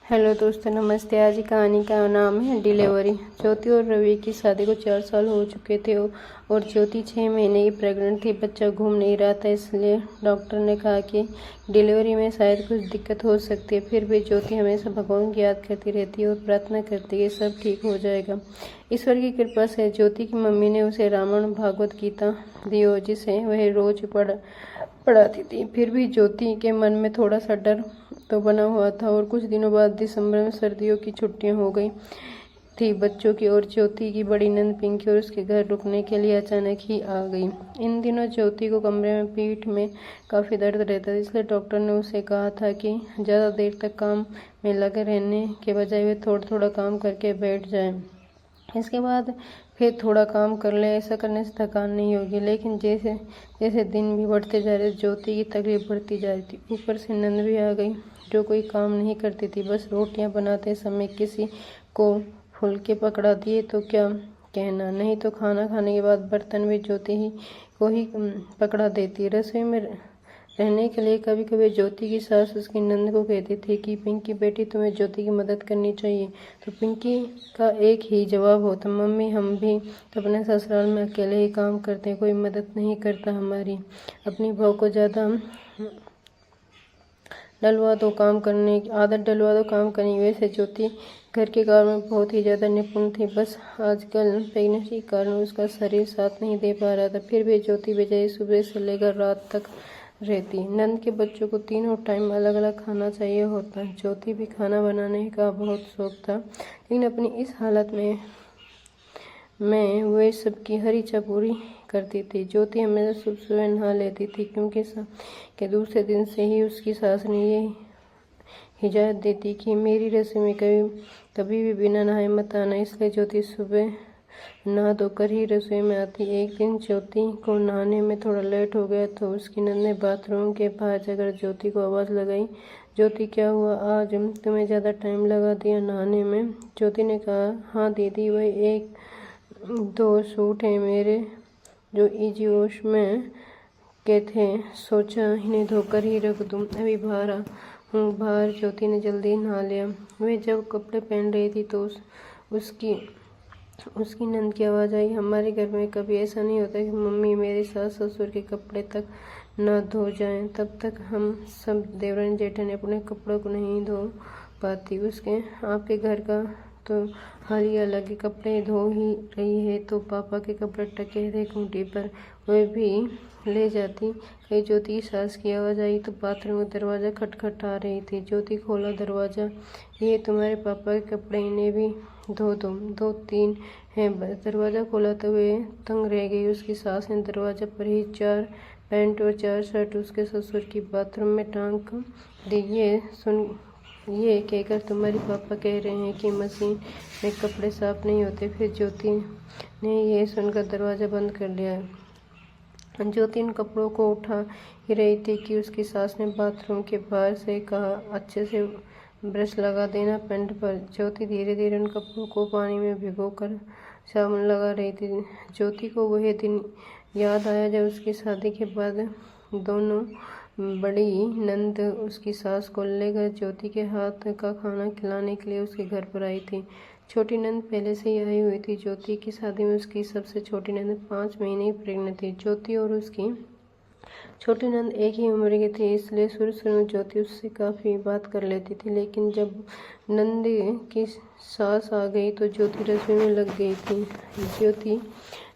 Hello दोस्तों, नमस्ते। आज की कहानी का नाम है डिलीवरी। ज्योति और रवि की शादी को 4 साल हो चुके थे और ज्योति 6 महीने की प्रेग्नेंट थी। बच्चा घूम नहीं रहा था, इसलिए डॉक्टर ने कहा कि डिलीवरी में शायद कुछ दिक्कत हो सकती है। फिर भी ज्योति हमेशा भगवान की याद करती रहती है और प्रार्थना करती है कि सब ठीक हो जाएगा। ईश्वर की कृपा से ज्योति की मम्मी ने उसे रामायण भागवत गीता दी और जिसे वह रोज पढ़ाती थी। फिर भी ज्योति के मन में थोड़ा सा डर तो बना हुआ था और कुछ दिनों बाद दिसंबर में सर्दियों की छुट्टियां हो गई थी बच्चों की, और ज्योति की बड़ी नंद पिंकी और उसके घर रुकने के लिए अचानक ही आ गई। इन दिनों ज्योति को कमरे में पीठ में काफ़ी दर्द रहता था, इसलिए डॉक्टर ने उसे कहा था कि ज़्यादा देर तक काम में लगे रहने के बजाय वे थोड़ा थोड़ा काम करके बैठ जाए। इसके बाद फिर थोड़ा काम कर ले, ऐसा करने से थकान नहीं होगी। लेकिन जैसे जैसे दिन भी बढ़ते जा रहे, ज्योति की तकलीफ बढ़ती जा रही थी। ऊपर से नंद भी आ गई जो कोई काम नहीं करती थी, बस रोटियां बनाते समय किसी को फुलके पकड़ा दिए तो क्या कहना, नहीं तो खाना खाने के बाद बर्तन भी ज्योति ही को ही पकड़ा देती। रसोई में रहने के लिए कभी कभी ज्योति की सास उसकी नंद को कहती थी कि पिंकी बेटी, तुम्हें ज्योति की मदद करनी चाहिए। तो पिंकी का एक ही जवाब होता, मम्मी हम भी तो अपने ससुराल में अकेले ही काम करते हैं, कोई मदद नहीं करता हमारी। अपनी बहू को ज़्यादा आदत डलवा दो काम करने की। वैसे ज्योति घर के काम में बहुत ही ज़्यादा निपुण थी, बस आजकल प्रेगनेंसी के कारण उसका शरीर साथ नहीं दे पा रहा था। फिर भी ज्योति बेचारी सुबह से लेकर रात तक रहती। नंद के बच्चों को तीनों टाइम अलग अलग खाना चाहिए होता है। ज्योति भी खाना बनाने का बहुत शौक था, लेकिन अपनी इस हालत में वे सबकी हर इच्छा पूरी करती थी। ज्योति हमेशा सुबह सुबह नहा लेती थी, क्योंकि के दूसरे दिन से ही उसकी सास ने ये हिदायत देती कि मेरी रसोई में कभी भी बिना नहाए मत आना। इसलिए ज्योति सुबह नहा धोकर ही रसोई में आती। एक दिन ज्योति को नहाने में थोड़ा लेट हो गया तो उसकी नंद ने बाथरूम के बाहर जाकर ज्योति को आवाज़ लगाई, ज्योति क्या हुआ, आज तुम्हें ज़्यादा टाइम लगा दिया नहाने में। ज्योति ने कहा, हाँ दीदी, वह 1-2 सूट हैं मेरे जो इजी वॉश में के थे, सोचा इन्हें धोकर ही रख दूँ, अभी बाहर बाहर। ज्योति ने जल्दी नहा लिया। वह जब कपड़े पहन रही थी तो उसकी नंद की आवाज़ आई, हमारे घर में कभी ऐसा नहीं होता कि मम्मी मेरे सास ससुर के कपड़े तक न धो जाएं, तब तक हम सब देवरानी जेठानी अपने कपड़ों को नहीं धो पाती। उसके आपके घर का तो हाल ही अलग, कपड़े धो ही रही है तो पापा के कपड़े टके थे खूंटी पर, वे भी ले जाती। कहीं ज्योति की सास की आवाज़ आई तो बाथरूम का दरवाज़ा खटखटा रही थी। ज्योति खोला दरवाज़ा, ये तुम्हारे पापा के कपड़े, इन्हें भी धो दो, 2-3 हैं बस। दरवाज़ा खोला तो वे तंग रह गई। उसकी सास ने दरवाज़ा पर ही 4 पैंट और 4 शर्ट उसके ससुर की बाथरूम में टांग दी। ये कहकर तुम्हारे पापा कह रहे हैं कि मशीन में कपड़े साफ नहीं होते। फिर ज्योति ने यह सुनकर दरवाज़ा बंद कर लिया। ज्योति उन कपड़ों को उठा ही रही थी कि उसकी सास ने बाथरूम के बाहर से कहा, अच्छे से ब्रश लगा देना पैंट पर। ज्योति धीरे धीरे उन कपड़ों को पानी में भिगोकर साबुन लगा रही थी। ज्योति को वह दिन याद आया जब उसकी शादी के बाद दोनों बड़ी नंद उसकी सास को लेकर ज्योति के हाथ का खाना खिलाने के लिए उसके घर पर आई थी। छोटी नंद पहले से ही आई हुई थी। ज्योति की शादी में उसकी सबसे छोटी नंद 5 महीने की प्रेग्नेंट थी। ज्योति और उसकी छोटी नंद एक ही उम्र की थी, इसलिए शुरू में ज्योति उससे काफ़ी बात कर लेती थी। लेकिन जब नंद की सास आ गई तो ज्योति रसोई में लग गई थी। ज्योति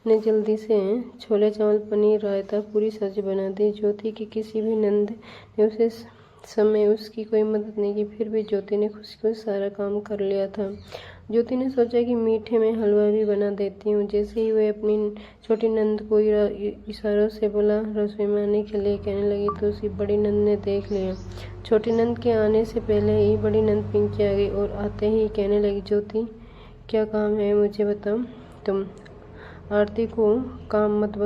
ने जल्दी से छोले चावल पनीर रायता पूरी सब्जी बना दी। ज्योति की किसी भी नंद ने उसे समय उसकी कोई मदद नहीं की, फिर भी ज्योति ने खुशी खुशी सारा काम कर लिया था। ज्योति ने सोचा कि मीठे में हलवा भी बना देती हूँ। जैसे ही वह अपनी छोटी नंद को इशारों से बोला रसोई में आने के लिए कहने लगी तो उसकी बड़ी नंद ने देख लिया। छोटी नंद के आने से पहले ही बड़ी नंद पिंकी आ गई और आते ही कहने लगी, ज्योति क्या काम है मुझे बताओ। तुम आरती को काम मत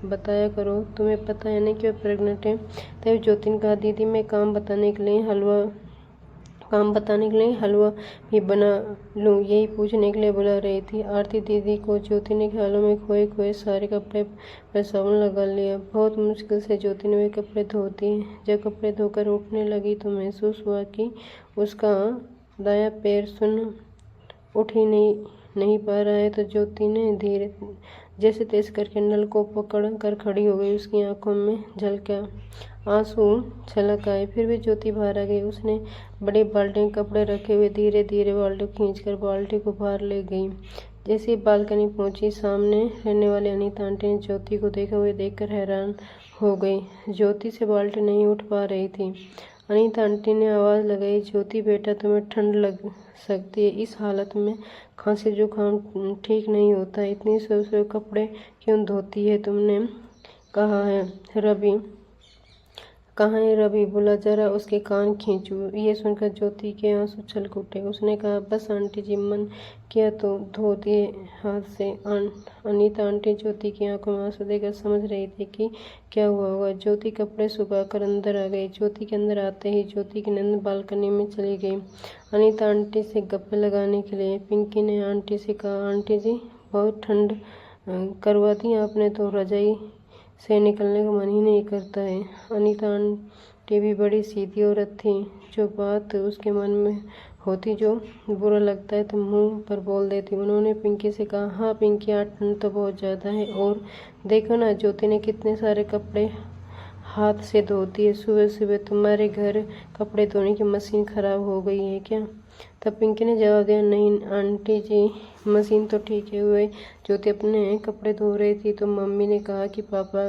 बताया करो, तुम्हें पता है ना कि वह प्रेग्नेंट है। तब ज्योति ने कहा, दीदी मैं काम बताने के लिए हलवा भी बना लूँ, यही पूछने के लिए बुला रही थी। आरती दीदी को ज्योति ने ख्यालों में खोए खोए सारे कपड़े पर साबुन लगा लिया। बहुत मुश्किल से ज्योति ने वे कपड़े धो दिए। जब कपड़े धोकर उठने लगी तो महसूस हुआ कि उसका दायां पैर सुन उठ ही नहीं पा रहा है। तो ज्योति ने धीरे जैसे तैसे करके नल को पकड़ कर खड़ी हो गई। उसकी आंखों में झलका आंसू छलक आए। फिर भी ज्योति बाहर आ गई। उसने बड़ी बाल्टी में कपड़े रखे हुए धीरे धीरे बाल्टी को खींचकर बाल्टी को बाहर ले गई। जैसे ही बालकनी पहुंची, सामने रहने वाली अनीता आंटी ने ज्योति को देखकर हैरान हो गई। ज्योति से बाल्टी नहीं उठ पा रही थी। अनीता आंटी ने आवाज़ लगाई, ज्योति बेटा, तुम्हें ठंड लग सकती है। इस हालत में खांसी जुकाम ठीक नहीं होता। इतनी सुबह कपड़े क्यों धोती है? तुमने कहा है रवि कहाँ है? रवि बोला, जरा उसके कान खींचो। ये सुनकर ज्योति के आंसू छलक उठे। उसने कहा, बस आंटी जी, मन किया तो धो दिए हाथ से। अनीता आंटी ज्योति की आंखों में आंसू देखकर समझ रही थी कि क्या हुआ होगा। ज्योति कपड़े सुखाकर अंदर आ गई। ज्योति के अंदर आते ही ज्योति की नंद बालकनी में चली गई अनीता आंटी से गप्पे लगाने के लिए। पिंकी ने आंटी से कहा, आंटी जी, बहुत ठंड करवा दी आपने तो रजाई से निकलने का मन ही नहीं करता है। अनीता आंटी भी बड़ी सीधी औरत थी। जो बात उसके मन में होती, जो बुरा लगता है तो मुंह पर बोल देती। उन्होंने पिंकी से कहा, हाँ पिंकी, आज ठंड तो बहुत ज़्यादा है। और देखो ना, ज्योति ने कितने सारे कपड़े हाथ से धोती है। सुबह सुबह तुम्हारे घर कपड़े धोने की मशीन खराब हो गई है क्या? तब पिंकी ने जवाब दिया, नहीं आंटी जी, मशीन तो ठीक है। वे ज्योति अपने कपड़े धो रही थी तो मम्मी ने कहा कि पापा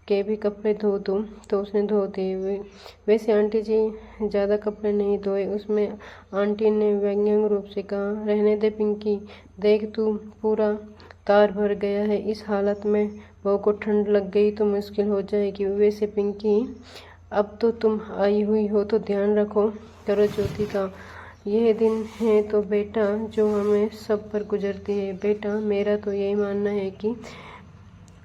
के भी कपड़े धो दो, तो उसने धो दिए। वैसे आंटी जी ज़्यादा कपड़े नहीं धोए। उसमें आंटी ने व्यंग्य रूप से कहा, रहने दे पिंकी, देख तू पूरा तार भर गया है। इस हालत में बहू को ठंड लग गई तो मुश्किल हो जाएगी। वैसे पिंकी, अब तो तुम आई हुई हो तो ध्यान रखो करो ज्योति का। यह दिन है तो बेटा जो हमें सब पर गुजरती है। बेटा, मेरा तो यही मानना है कि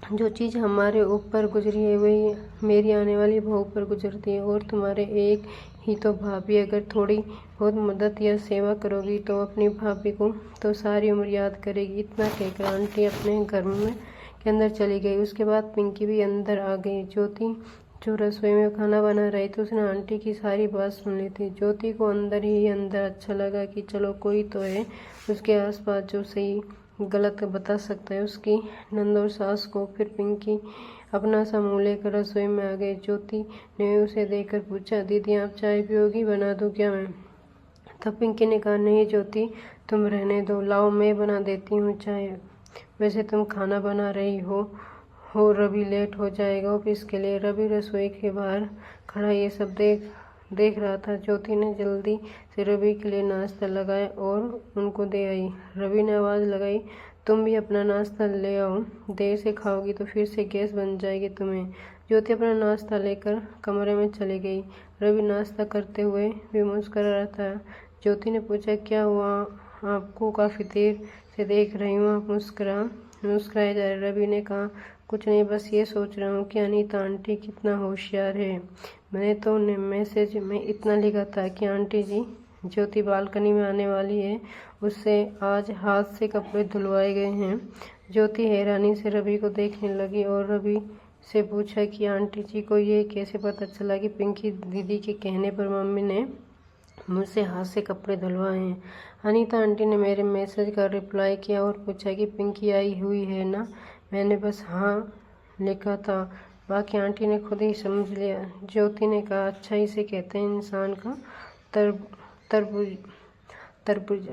जो चीज़ हमारे ऊपर गुजरी है वही मेरी आने वाली बहू पर गुजरती है। और तुम्हारे एक ही तो भाभी, अगर थोड़ी बहुत मदद या सेवा करोगी तो अपनी भाभी को तो सारी उम्र याद करेगी। इतना कहकर आंटी अपने घर में के अंदर चली गई। उसके बाद पिंकी भी अंदर आ गई। ज्योति जो रसोई में खाना बना रही थी, उसने आंटी की सारी बात सुन ली थी। ज्योति को अंदर ही अंदर अच्छा लगा कि चलो कोई तो है उसके आसपास जो सही गलत बता सकता है, उसकी नंद और सास को। फिर पिंकी अपना सा मुँह लेकर रसोई में आ गई। ज्योति ने उसे देखकर पूछा, दीदी आप चाय पियोगी? बना दूं क्या मैं? तब पिंकी ने कहा, नहीं ज्योति, तुम रहने दो, लाओ मैं बना देती हूँ चाय। वैसे तुम खाना बना रही हो रवि लेट हो जाएगा ऑफिस के लिए। रवि रसोई के बाहर खड़ा ये सब देख रहा था। ज्योति ने जल्दी से रवि के लिए नाश्ता लगाया और उनको दे आई। रवि ने आवाज़ लगाई, तुम भी अपना नाश्ता ले आओ, देर से खाओगी तो फिर से गैस बन जाएगी तुम्हें। ज्योति अपना नाश्ता लेकर कमरे में चली गई। रवि नाश्ता करते हुए भी मुस्कुरा रहा था। ज्योति ने पूछा, क्या हुआ आपको? काफ़ी देर से देख रही हूँ आप मुस्कुराए जा रहे। रवि ने कहा, कुछ नहीं, बस ये सोच रहा हूँ कि अनीता आंटी कितना होशियार है। मैंने तो मैसेज में इतना लिखा था कि आंटी जी ज्योति बालकनी में आने वाली है, उससे आज हाथ से कपड़े धुलवाए गए हैं। ज्योति हैरानी से रवि को देखने लगी और रवि से पूछा कि आंटी जी को ये कैसे पता चला कि पिंकी दीदी के कहने पर मम्मी ने मुझसे हाथ से कपड़े धुलवाए हैं? अनीता आंटी ने मेरे मैसेज का रिप्लाई किया और पूछा कि पिंकी आई हुई है ना? मैंने बस हाँ लिखा था, बाकी आंटी ने खुद ही समझ लिया। ज्योति ने कहा, अच्छा, इसे कहते हैं इंसान का तरबुज।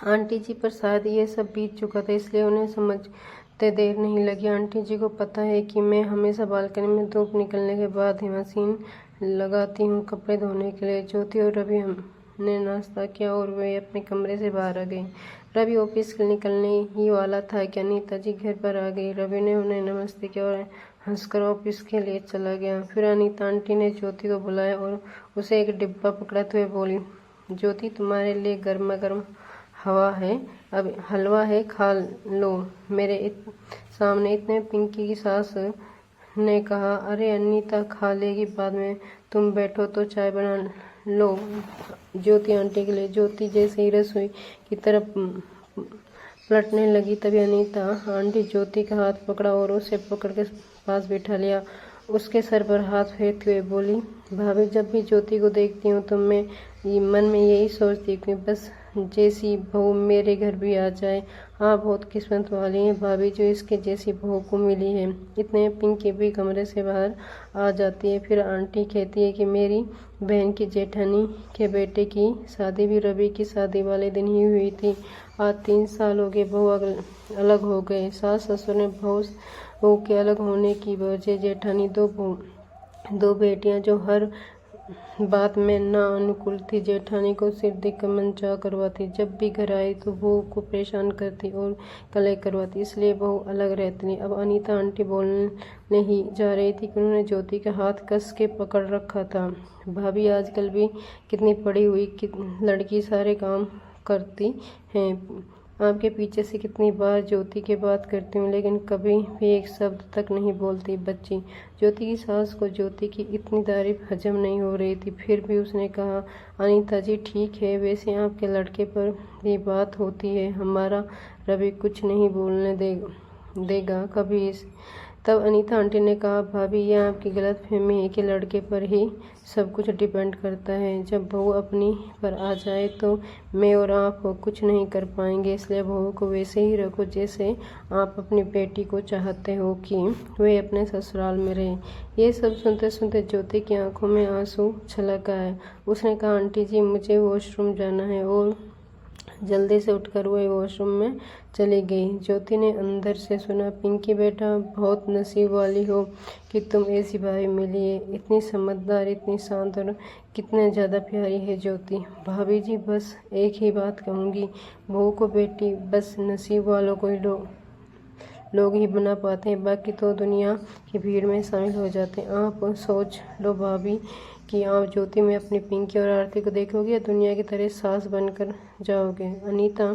आंटी जी पर शायद ये सब बीत चुका था, इसलिए उन्हें समझते देर नहीं लगी। आंटी जी को पता है कि मैं हमेशा बालकनी में धूप निकलने के बाद ही मशीन लगाती हूँ कपड़े धोने के लिए। ज्योति और रवि ने नाश्ता किया और वे अपने कमरे से बाहर आ गए। रवि ऑफिस के निकलने ही वाला था कि अनीता जी घर पर आ गई। रवि ने उन्हें नमस्ते किया और हंसकर ऑफिस के लिए चला गया। फिर अनीता आंटी ने ज्योति को बुलाया और उसे एक डिब्बा पकड़ाते हुए बोली, ज्योति, तुम्हारे लिए गर्मा गर्म अब हलवा है, खा लो मेरे सामने। इतने पिंकी की सास ने कहा, अरे अनीता खा लेगी बाद में, तुम बैठो तो चाय बना लो ज्योति आंटी के लिए। ज्योति जैसे ही रसोई की तरफ पलटने लगी तभी अनीता आंटी ज्योति का हाथ पकड़ा और उसे पकड़ के पास बैठा लिया। उसके सर पर हाथ फेरते हुए बोली, भाभी, जब भी ज्योति को देखती हूँ तो मैं ये मन में यही सोचती कि बस जैसी बहू मेरे घर भी आ जाए। हाँ, बहुत किस्मत वाली है भाभी जो इसके जैसी बहू को मिली है। इतने पिंकी भी कमरे से बाहर आ जाती है। फिर आंटी कहती है कि मेरी बहन की जेठानी के बेटे की शादी भी रवि की शादी वाले दिन ही हुई थी। आज 3 साल हो गए बहू अलग हो गए। सास ससुर ने बहू के अलग होने की वजह जेठानी दो बेटियां जो हर बात में ना अनुकूल थी, जेठानी को सिर देकर मनचाहा करवाती। जब भी घर आई तो बहू को परेशान करती और कलह करवाती, इसलिए बहू अलग रहती। अब अनीता आंटी बोलने ही जा रही थी कि उन्होंने ज्योति का हाथ कस के पकड़ रखा था। भाभी आजकल भी कितनी पड़ी हुई लड़की सारे काम करती हैं। आपके पीछे से कितनी बार ज्योति की बात करती हूँ, लेकिन कभी भी एक शब्द तक नहीं बोलती बच्ची। ज्योति की सास को ज्योति की इतनी तारीफ हजम नहीं हो रही थी। फिर भी उसने कहा, अनीता जी ठीक है, वैसे आपके लड़के पर भी बात होती है, हमारा रवि कुछ नहीं बोलने देगा कभी। तब अनीता आंटी ने कहा, भाभी ये आपकी गलतफहमी है कि लड़के पर ही सब कुछ डिपेंड करता है। जब बहू अपनी पर आ जाए तो मैं और आप कुछ नहीं कर पाएंगे, इसलिए बहू को वैसे ही रखो जैसे आप अपनी बेटी को चाहते हो कि वे अपने ससुराल में रहे। ये सब सुनते सुनते ज्योति की आंखों में आंसू छलक आए। उसने कहा, आंटी जी मुझे वॉशरूम जाना है, और जल्दी से उठकर वह वॉशरूम में चली गई। ज्योति ने अंदर से सुना, पिंकी बेटा बहुत नसीब वाली हो कि तुम ऐसी भाभी मिली है, इतनी समझदार, इतनी शांत और कितने ज़्यादा प्यारी है ज्योति। भाभी जी बस एक ही बात कहूँगी, बहू को बेटी बस नसीब वालों को ही लोग ही बना पाते हैं, बाकी तो दुनिया की भीड़ में शामिल हो जाते हैं। आप सोच लो भाभी कि आप ज्योति में अपनी पिंकी और आरती को देखोगे या दुनिया की तरह सास बनकर जाओगे। अनीता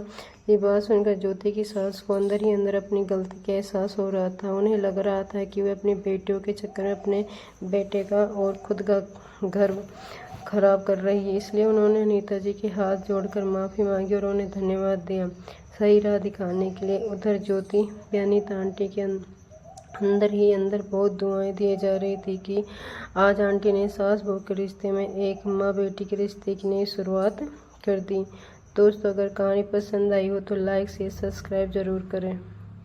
ये बात सुनकर ज्योति की सास को अंदर ही अंदर अपनी गलती का एहसास हो रहा था। उन्हें लग रहा था कि वे अपनी बेटियों के चक्कर में अपने बेटे का और खुद का घर खराब कर रही है। इसलिए उन्होंने अनीता जी के हाथ जोड़कर माफ़ी मांगी और उन्हें धन्यवाद दिया सही राह दिखाने के लिए। उधर ज्योति भी अनीता आंटी के अंदर ही अंदर बहुत दुआएं दिए जा रही थी कि आज आंटी ने सास बहू के रिश्ते में एक माँ बेटी के रिश्ते की नई शुरुआत कर दी। दोस्तों, अगर कहानी पसंद आई हो तो लाइक शेयर सब्सक्राइब ज़रूर करें।